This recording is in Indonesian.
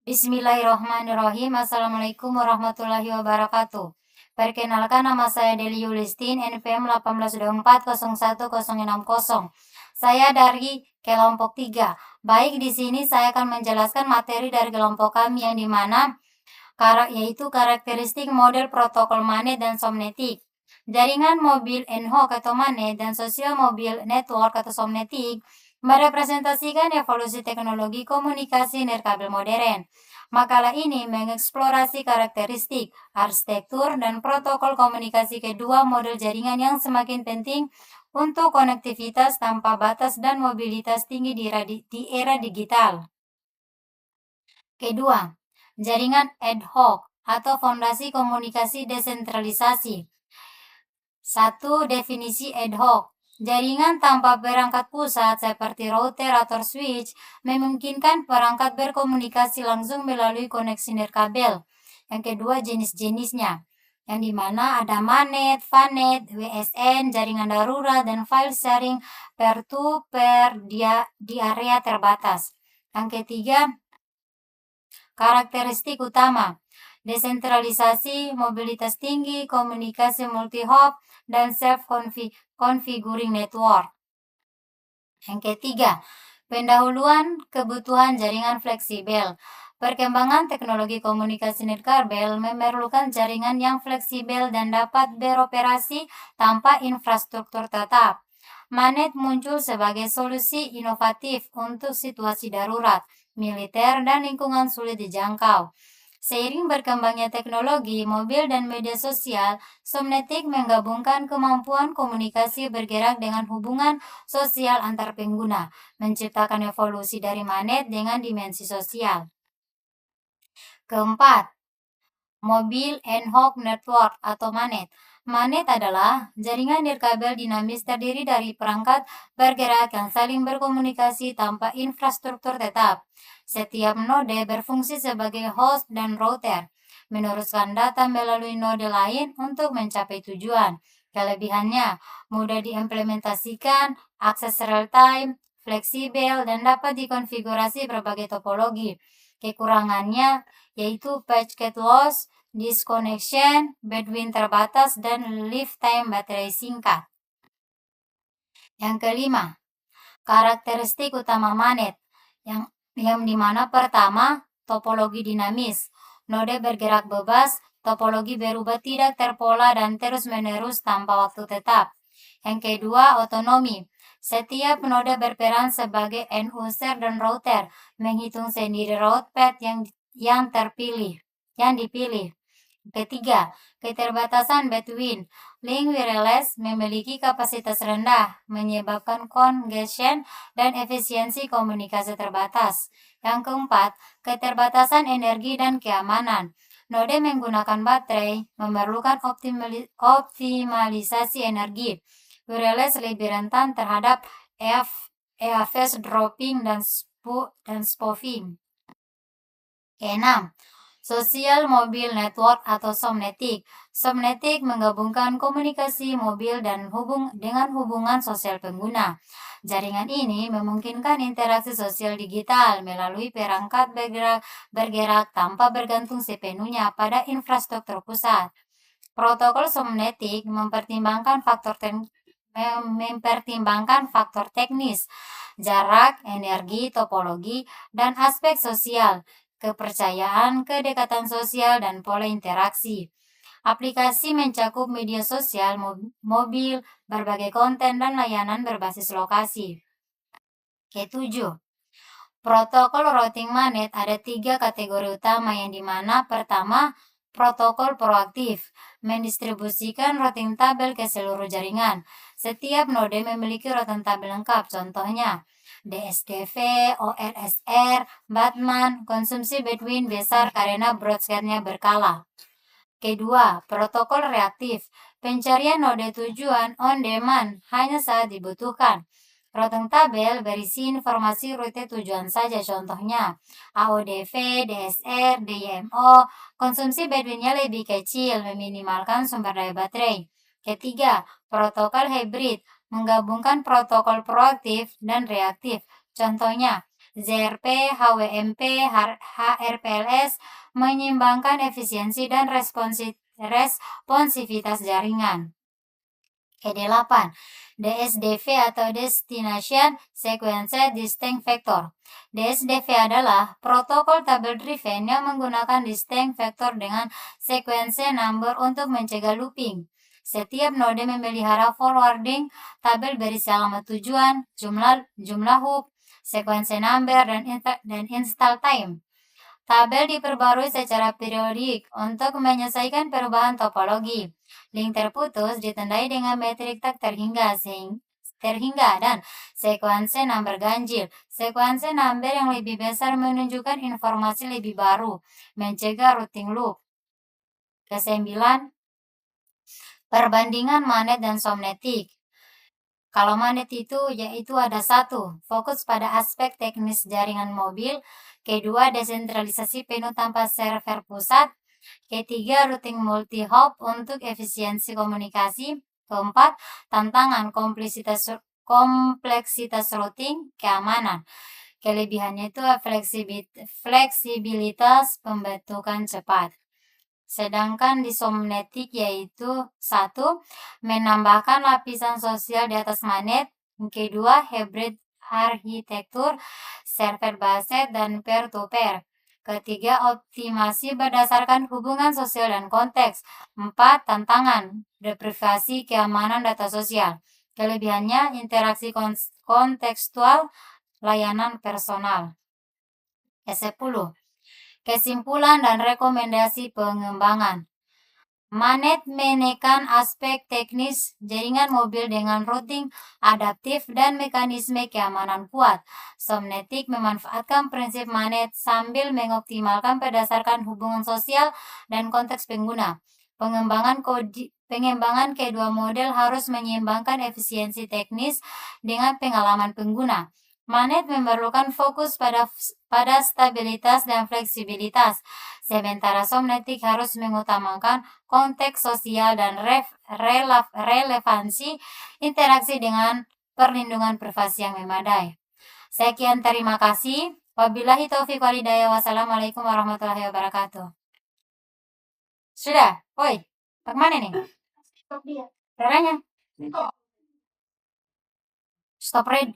Bismillahirrahmanirrahim. Assalamualaikum warahmatullahi wabarakatuh. Perkenalkan, nama saya Deli Yulistin, NPM 18240160. Saya dari kelompok 3. Baik, di sini saya akan menjelaskan materi dari kelompok kami yang dimana yaitu karakteristik model protokol manet dan somnetik. Jaringan mobil NHOC atau manet dan sosial mobil network atau somnetik merepresentasikan evolusi teknologi komunikasi nirkabel modern. Makalah ini mengeksplorasi karakteristik, arsitektur, dan protokol komunikasi kedua model jaringan yang semakin penting untuk konektivitas tanpa batas dan mobilitas tinggi di era digital. Kedua, jaringan ad hoc atau fondasi komunikasi desentralisasi. Satu, definisi ad hoc. Jaringan tanpa perangkat pusat seperti router atau switch memungkinkan perangkat berkomunikasi langsung melalui koneksi nirkabel. Yang kedua, jenis-jenisnya, yang dimana ada manet, vanet, WSN, jaringan darurat, dan file sharing peer-to-peer di area terbatas. Yang ketiga, karakteristik utama, desentralisasi, mobilitas tinggi, komunikasi multi-hop, dan self-configuring network. Yang ketiga, pendahuluan kebutuhan jaringan fleksibel. Perkembangan teknologi komunikasi nirkabel memerlukan jaringan yang fleksibel dan dapat beroperasi tanpa infrastruktur tetap. Manet muncul sebagai solusi inovatif untuk situasi darurat, militer, dan lingkungan sulit dijangkau. Seiring berkembangnya teknologi, mobil, dan media sosial, Somnetik menggabungkan kemampuan komunikasi bergerak dengan hubungan sosial antar pengguna, menciptakan evolusi dari manet dengan dimensi sosial. Keempat, mobil ad-hoc network atau manet. Manet adalah jaringan nirkabel dinamis terdiri dari perangkat bergerak yang saling berkomunikasi tanpa infrastruktur tetap. Setiap node berfungsi sebagai host dan router, meneruskan data melalui node lain untuk mencapai tujuan. Kelebihannya, mudah diimplementasikan, akses real-time, fleksibel, dan dapat dikonfigurasi berbagai topologi. Kekurangannya yaitu packet loss, disconnection, bandwidth terbatas, dan lifetime baterai singkat. Yang kelima, karakteristik utama manet, yang dimana pertama, topologi dinamis. Node bergerak bebas, topologi berubah tidak terpola dan terus-menerus tanpa waktu tetap. Yang kedua, otonomi. Setiap node berperan sebagai end user dan router, menghitung sendiri route path yang dipilih. Ketiga, keterbatasan bandwidth. Link wireless memiliki kapasitas rendah, menyebabkan congestion dan efisiensi komunikasi terbatas. Yang keempat, keterbatasan energi dan keamanan. Node menggunakan baterai, memerlukan optimalisasi energi. Wireless lebih rentan terhadap EFS dropping dan spoofing. Keenam, sosial mobil network atau somnetik. Somnetik menggabungkan komunikasi mobil dengan hubungan sosial pengguna. Jaringan ini memungkinkan interaksi sosial digital melalui perangkat bergerak tanpa bergantung sepenuhnya pada infrastruktur pusat. Protokol somnetik mempertimbangkan faktor teknis, jarak, energi, topologi, dan aspek sosial, kepercayaan, kedekatan sosial, dan pola interaksi. Aplikasi mencakup media sosial, mobil, berbagai konten, dan layanan berbasis lokasi. Ketujuh, protokol routing manet ada 3 kategori utama yang dimana pertama, protokol proaktif, mendistribusikan routing tabel ke seluruh jaringan. Setiap node memiliki routing tabel lengkap, contohnya DSDV, ORSR, Batman, konsumsi bandwidth besar karena broadcast-nya berkala. Kedua, protokol reaktif, pencarian node tujuan on demand hanya saat dibutuhkan. Routing tabel berisi informasi rute tujuan saja, contohnya AODV, DSR, DYMO, konsumsi bandwidth-nya lebih kecil, meminimalkan sumber daya baterai. Ketiga, protokol hybrid, menggabungkan protokol proaktif dan reaktif. Contohnya, ZRP, HWMP, HRPLS menyeimbangkan efisiensi dan responsivitas jaringan. Ke-8. DSDV atau Destination Sequence Distinct Vector. DSDV adalah protokol tabel driven yang menggunakan distinct vector dengan sequence number untuk mencegah looping. Setiap node memelihara forwarding tabel berisi alamat tujuan, jumlah hop, sequence number, dan install time. Tabel diperbarui secara periodik untuk menyesuaikan perubahan topologi. Link terputus ditandai dengan metrik tak terhingga dan sekuensi number ganjil. Sekuensi number yang lebih besar menunjukkan informasi lebih baru, mencegah routing loop. Ke-9, perbandingan magnet dan somnetik. Kalau magnet yaitu ada 1, fokus pada aspek teknis jaringan mobil. Kedua, desentralisasi penuh tanpa server pusat. Ketiga, routing multi-hop untuk efisiensi komunikasi. Keempat, tantangan kompleksitas routing, keamanan. Kelebihannya itu fleksibilitas pembentukan cepat. Sedangkan di somnetik yaitu 1, menambahkan lapisan sosial di atas magnet. Kedua, hybrid arsitektur, server based dan peer-to-peer. Ketiga, optimasi berdasarkan hubungan sosial dan konteks. 4, tantangan, deprivasi keamanan data sosial. Kelebihannya, interaksi kontekstual, layanan personal. Ke-10, kesimpulan dan rekomendasi pengembangan. Magnet menekan aspek teknis jaringan mobil dengan routing adaptif dan mekanisme keamanan kuat. Somnetik memanfaatkan prinsip magnet sambil mengoptimalkan berdasarkan hubungan sosial dan konteks pengguna. Pengembangan kedua model harus menyeimbangkan efisiensi teknis dengan pengalaman pengguna. Magnet memerlukan fokus pada stabilitas dan fleksibilitas, sementara somnetik harus mengutamakan konteks sosial dan relevansi interaksi dengan perlindungan privasi yang memadai. Sekian, terima kasih. Wabillahi taufiq wal hidayah. Wassalamualaikum warahmatullahi wabarakatuh. Sudah? Woi, bagaimana nih? Stop dia. Caranya? Stop read.